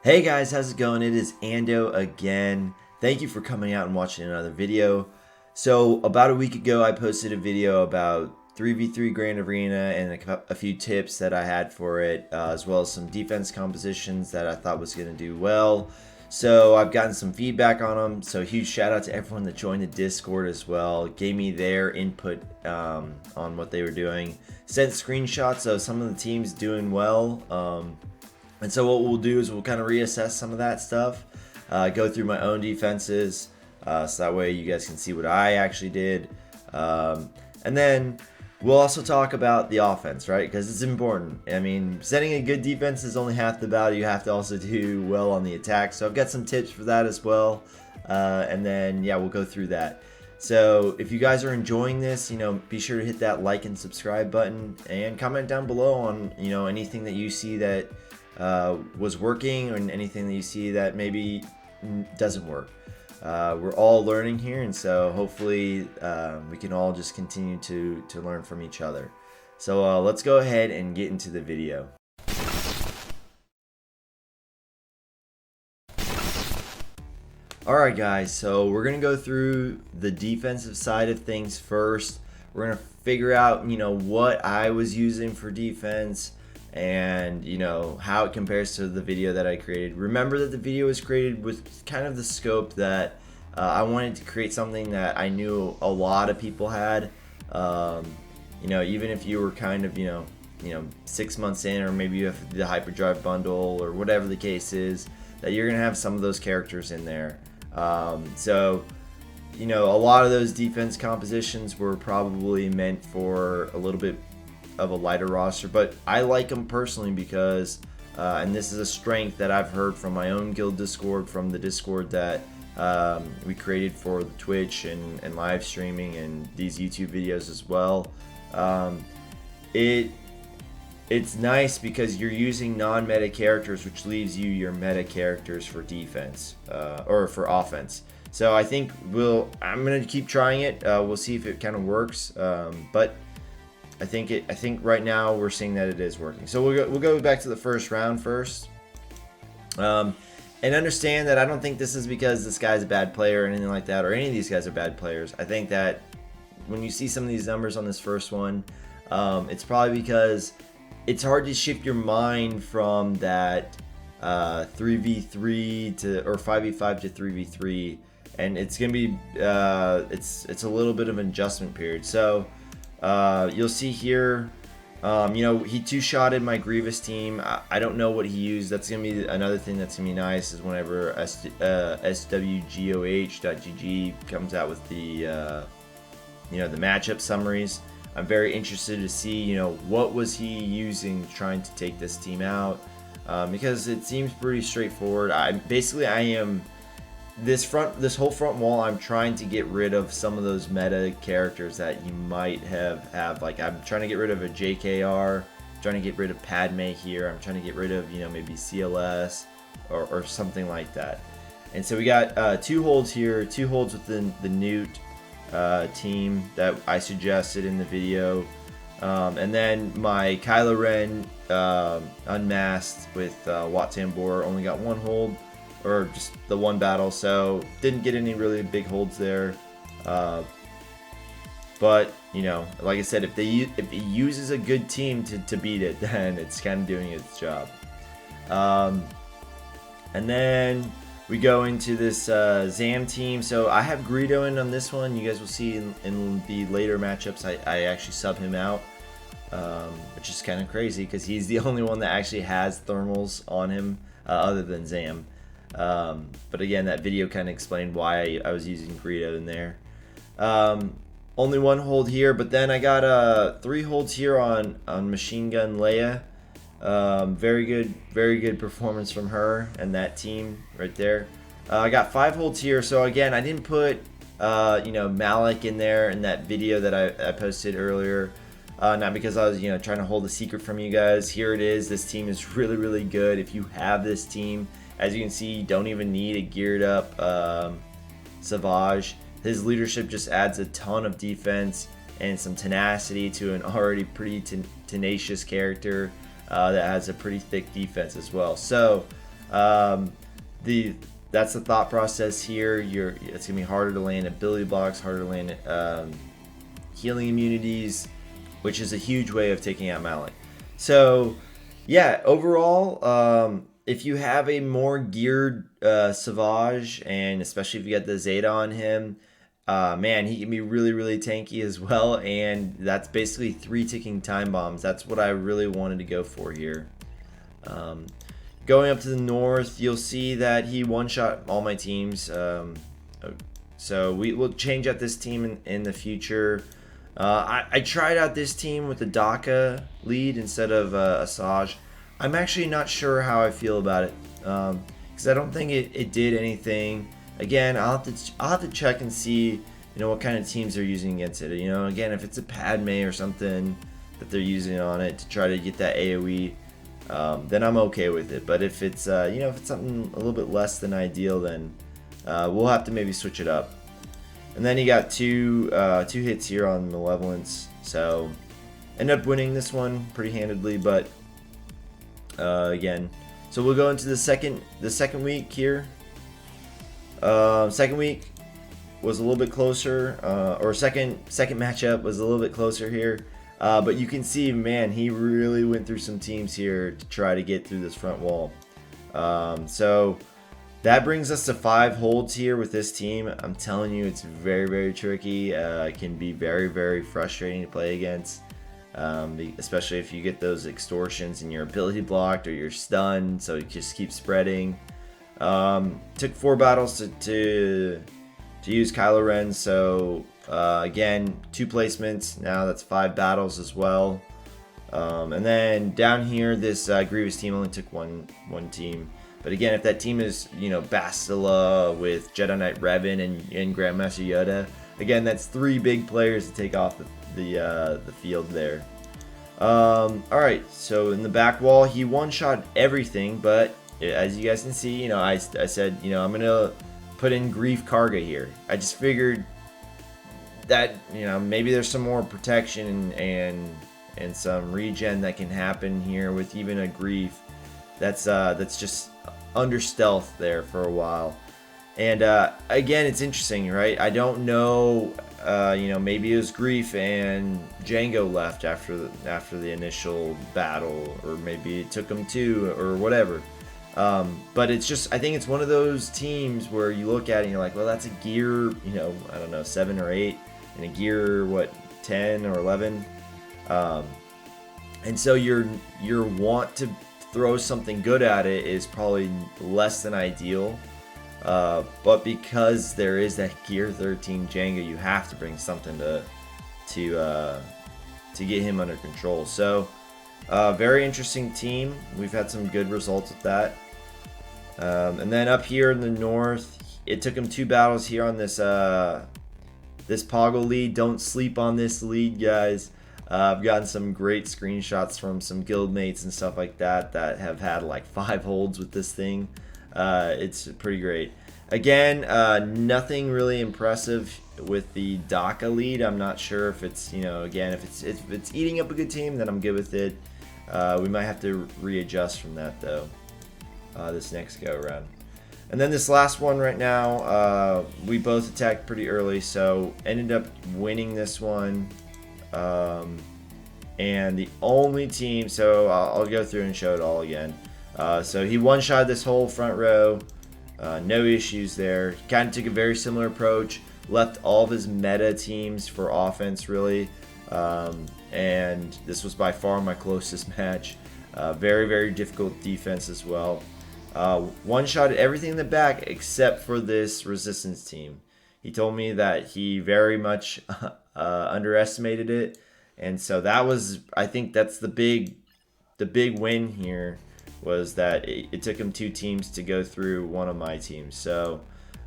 Hey guys, how's it going? It is Ando again. Thank you for coming out and watching another video. So about a week ago, I posted a video about 3v3 Grand Arena and a few tips that I had for it, as well as some defense compositions that I thought was going to do well. So I've gotten some feedback on them. So huge shout out to everyone that joined the Discord as well, gave me their input on what they were doing, sent screenshots of some of the teams doing well. And so what we'll do is we'll kind of reassess some of that stuff, go through my own defenses, so that way you guys can see what I actually did. And then we'll also talk about the offense, right? Because it's important. I mean, setting a good defense is only half the battle. You have to also do well on the attack. So I've got some tips for that as well. And then, yeah, we'll go through that. So if you guys are enjoying this, be sure to hit that like and subscribe button and comment down below on, anything that you see that was working, or anything that you see that maybe doesn't work. We're all learning here, and so hopefully we can all just continue to learn from each other. So let's go ahead and get into the video. Alright guys, so we're going to go through the defensive side of things first. We're going to figure out, what I was using for defense, and how it compares to the video that I created. Remember that the video was created with kind of the scope that I wanted to create something that I knew a lot of people had. Even if you were kind of 6 months in, or maybe you have the hyperdrive bundle or whatever the case is, that you're gonna have some of those characters in there. So a lot of those defense compositions were probably meant for a little bit of a lighter roster, but I like them personally because and this is a strength that I've heard from my own guild Discord, from the Discord that we created for the Twitch and live streaming and these YouTube videos as well. It's nice because you're using non-meta characters, which leaves you your meta characters for defense or for offense. So I think I'm gonna keep trying it. We'll see if it kind of works, but I think right now we're seeing that it is working. So we'll go back to the first round first, and understand that I don't think this is because this guy's a bad player or anything like that, or any of these guys are bad players. I think that when you see some of these numbers on this first one, it's probably because it's hard to shift your mind from that 3v3 to, or 5v5 to 3v3, and it's gonna be it's a little bit of an adjustment period. So you'll see here, he two-shotted my Grievous team. I don't know what he used. That's going to be another thing that's going to be nice, is whenever swgoh.gg comes out with the, the matchup summaries. I'm very interested to see, what was he using trying to take this team out, because it seems pretty straightforward. This whole front wall, I'm trying to get rid of some of those meta characters that you might have. Like, I'm trying to get rid of a JKR, trying to get rid of Padme here. I'm trying to get rid of maybe CLS or something like that. And so we got 2 holds here, 2 holds within the Newt team that I suggested in the video, and then my Kylo Ren unmasked with Wat Tambor only got 1 hold, or just the 1 battle, so didn't get any really big holds there. But like I said, if it uses a good team to beat it, then it's kind of doing its job. And then we go into this Zam team. So I have Greedo in on this one. You guys will see in the later matchups, I actually sub him out, which is kind of crazy because he's the only one that actually has thermals on him, other than Zam. But again, that video kind of explained why I was using Greedo in there. Only 1 hold here, but then I got 3 holds here on Machine Gun Leia. Very good performance from her and that team right there. I got 5 holds here. So again, I didn't put Malik in there in that video that I posted earlier. Not because I was trying to hold a secret from you guys. Here it is. This team is really good. If you have this team, as you can see, you don't even need a geared up Savage. His leadership just adds a ton of defense and some tenacity to an already pretty tenacious character that has a pretty thick defense as well. So That's the thought process here. It's gonna be harder to land ability blocks, harder to land healing immunities, which is a huge way of taking out Malik. So yeah, overall, if you have a more geared Savage, and especially if you get the Zeta on him, man, he can be really, really tanky as well. And that's basically 3 ticking time bombs. That's what I really wanted to go for here. Going up to the north, you'll see that he one-shot all my teams. So we will change out this team in the future. I tried out this team with the Daka lead instead of Asajj. I'm actually not sure how I feel about it, because I don't think it did anything. Again, I'll have to check and see, what kind of teams they're using against it. Again, if it's a Padme or something that they're using on it to try to get that AOE, then I'm okay with it. But if it's if it's something a little bit less than ideal, then we'll have to maybe switch it up. And then he got two hits here on Malevolence, so ended up winning this one pretty handedly. But again, so we'll go into the second week here. Second week was a little bit closer, or second matchup was a little bit closer here. But you can see, man, he really went through some teams here to try to get through this front wall. So that brings us to 5 holds here with this team. I'm telling you, it's very, very tricky. It can be very, very frustrating to play against, especially if you get those extortions and your ability blocked or you're stunned, so it just keeps spreading. Took 4 battles to use Kylo Ren, so again, 2 placements. Now that's 5 battles as well. And then down here, this Grievous team only took one team. But again, if that team is, Bastila with Jedi Knight Revan and Grandmaster Yoda, again, that's 3 big players to take off the field there. Alright, so in the back wall, he one-shot everything, but as you guys can see, I said, I'm going to put in Grief Karga here. I just figured that, maybe there's some more protection and some regen that can happen here with even a Grief that's just under stealth there for a while. And again, it's interesting, right? I don't know, maybe it was Grief and Django left after the initial battle, or maybe it took them 2 or whatever. But it's just, I think it's one of those teams where you look at it and you're like, well, that's a gear, I don't know, 7 or 8, and a gear, 10 or 11. And so your want to throw something good at it is probably less than ideal. But because there is that gear 13 Django, you have to bring something to get him under control. So very interesting team. We've had some good results with that. And then up here in the north, it took him 2 battles here on this Poggle lead. Don't sleep on this lead, guys. I've gotten some great screenshots from some guildmates and stuff like that have had like 5 holds with this thing. It's pretty great. Again, nothing really impressive with the Daka lead. I'm not sure if it's, again, if it's eating up a good team, then I'm good with it. We might have to readjust from that though, this next go around. And then this last one right now, we both attacked pretty early, so ended up winning this one. And the only team, so I'll go through and show it all again. So he one-shot this whole front row, no issues there. He kind of took a very similar approach, left all of his meta teams for offense really, and this was by far my closest match. Very, very difficult defense as well. One-shotted everything in the back except for this resistance team. He told me that he very much underestimated it, and so that was, I think that's the big win here, was that it took him 2 teams to go through one of my teams. So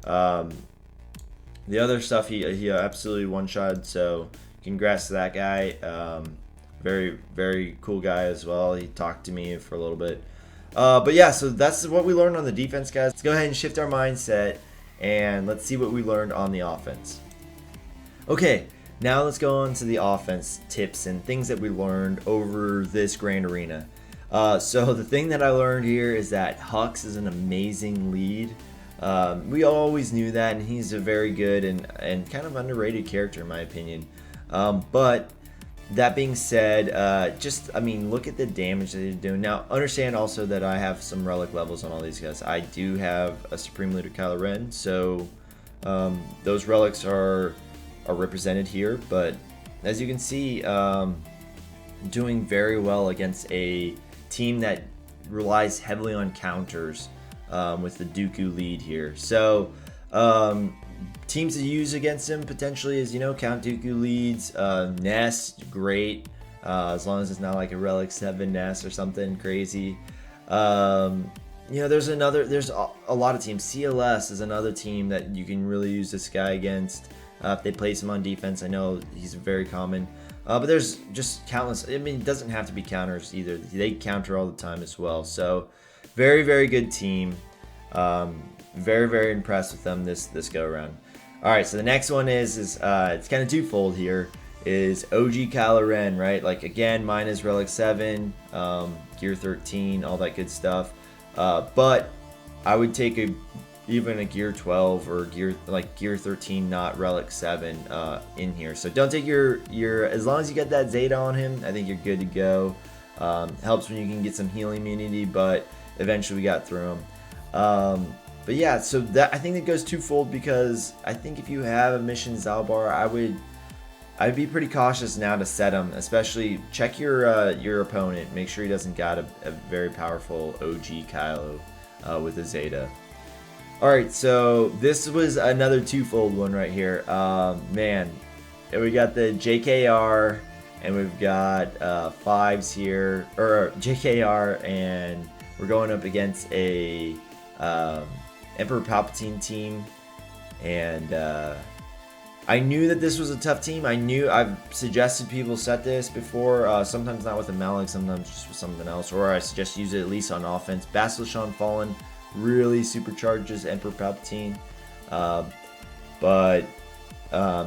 the other stuff he absolutely one-shot, so congrats to that guy. Very, very cool guy as well. He talked to me for a little bit. But yeah, so that's what we learned on the defense, guys. Let's go ahead and shift our mindset and let's see what we learned on the offense. Okay, now let's go on to the offense tips and things that we learned over this Grand Arena. So the thing that I learned here is that Hux is an amazing lead. We always knew that, and he's a very good and kind of underrated character in my opinion. But that being said, I mean, look at the damage that he's doing. Now, understand also that I have some relic levels on all these guys. I do have a Supreme Leader Kylo Ren, so those relics are represented here. But as you can see, doing very well against a team that relies heavily on counters with the Dooku lead here. So teams to use against him potentially is, Count Dooku leads, Nest, great, as long as it's not like a Relic 7 Nest or something crazy. There's a lot of teams. CLS is another team that you can really use this guy against. If they place him on defense, I know he's very common. But there's just countless. I mean, it doesn't have to be counters either. They counter all the time as well. So, very, very good team. Very, very impressed with them this go around. All right, so the next one is it's kind of twofold here. Is OG Kylo Ren, right? Like again, mine is Relic 7, Gear 13, all that good stuff. But I would take even a Gear 12 or Gear 13, not Relic 7 in here. So don't take your as long as you get that Zeta on him, I think you're good to go. Helps when you can get some healing immunity, but eventually we got through him. But yeah, so I think that goes twofold, because I think if you have a mission Zalbar, I'd be pretty cautious now to set him, especially check your opponent, make sure he doesn't got a very powerful OG Kylo with a Zeta. Alright, so this was another twofold one right here. Man, we got the JKR, and we've got fives here, or JKR, and we're going up against a Emperor Palpatine team, and I knew that this was a tough team. I've suggested people set this before, sometimes not with a Malik, sometimes just with something else, or I suggest use it at least on offense. Bastila Fallen really supercharges Emperor Palpatine,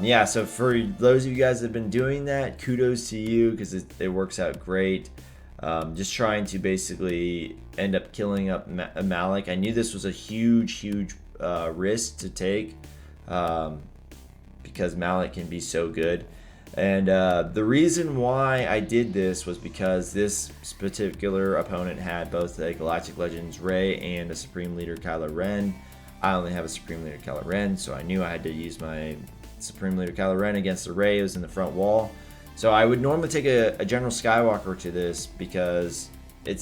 yeah, so for those of you guys that have been doing that, kudos to you, because it works out great. Just trying to basically end up killing up Malik. I knew this was a huge risk to take, because Malik can be so good. And the reason why I did this was because this particular opponent had both a Galactic Legends Rey and a Supreme Leader Kylo Ren. I only have a Supreme Leader Kylo Ren, so I knew I had to use my Supreme Leader Kylo Ren against the Rey. It was in the front wall. So I would normally take a General Skywalker to this, because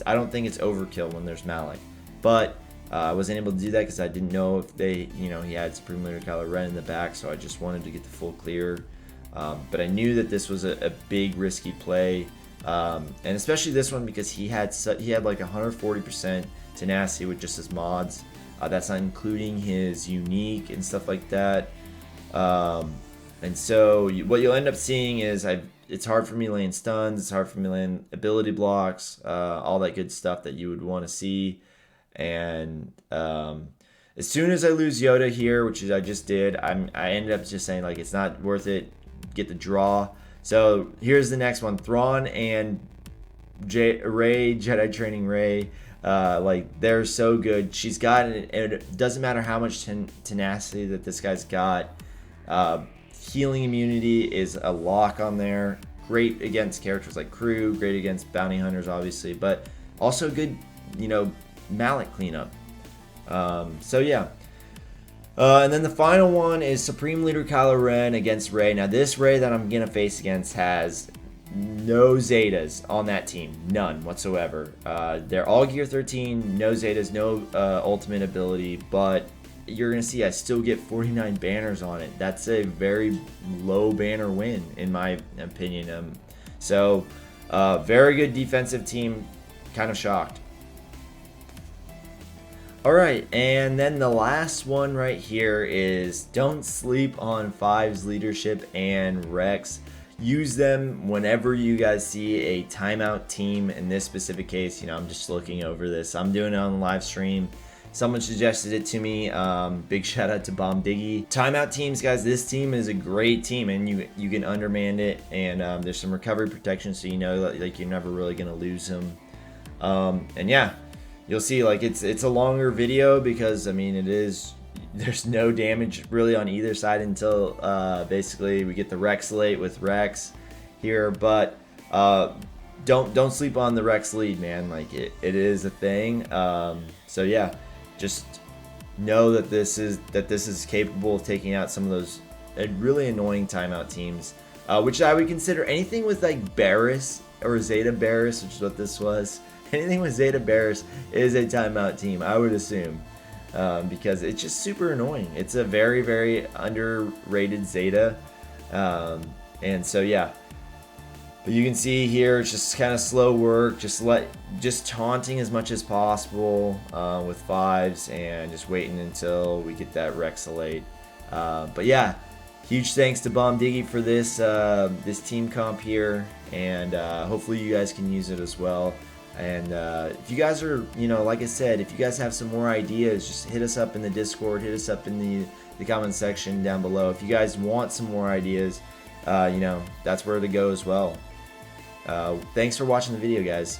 I don't think it's overkill when there's Malik. But I wasn't able to do that because I didn't know if he had Supreme Leader Kylo Ren in the back, so I just wanted to get the full clear. But I knew that this was a big risky play, and especially this one because he had like 140% tenacity with just his mods. That's not including his unique and stuff like that. And so what you'll end up seeing is it's hard for me laying stuns, it's hard for me laying ability blocks, all that good stuff that you would want to see. And as soon as I lose Yoda here, which I just did, I ended up just saying like it's not worth it. Get the draw. So here's the next one: Thrawn and Rey, Jedi Training Rey. Like they're so good. She's got it doesn't matter how much tenacity that this guy's got. Healing immunity is a lock on there. Great against characters like crew. Great against bounty hunters, obviously, but also good, Malik cleanup. So yeah. And then the final one is Supreme Leader Kylo Ren against Rey. Now this Rey that I'm gonna face against has no Zetas on that team, none whatsoever. They're all Gear 13, no Zetas, no ultimate ability, but you're gonna see I still get 49 banners on it. That's a very low banner win in my opinion. So very good defensive team. Kind of shocked. Alright, and then the last one right here is don't sleep on Five's leadership and Rex. Use them whenever you guys see a timeout team. In this specific case, I'm just looking over this. I'm doing it on the live stream. Someone suggested it to me. Big shout out to Bomb Diggy. Timeout teams, guys, this team is a great team, and you can undermand it, and there's some recovery protection, so that like you're never really going to lose them. And yeah, you'll see like it's a longer video because I mean there's no damage really on either side until basically we get the Rex late with Rex here, but don't sleep on the Rex lead, man. Like it is a thing. So yeah, just know that this is capable of taking out some of those really annoying timeout teams, which I would consider anything with like Barris or Zeta Barris, which is what this was. Anything with Zeta Barris is a timeout team, I would assume, because it's just super annoying. It's a very, very underrated Zeta, and so yeah. But you can see here, it's just kind of slow work, just taunting as much as possible with 5s and just waiting until we get that Rexalate. But yeah, huge thanks to Bomb Diggy for this this team comp here, and hopefully you guys can use it as well. And if you guys are, like I said, if you guys have some more ideas, just hit us up in the Discord, hit us up in the comment section down below. If you guys want some more ideas, that's where to go as well. Thanks for watching the video, guys.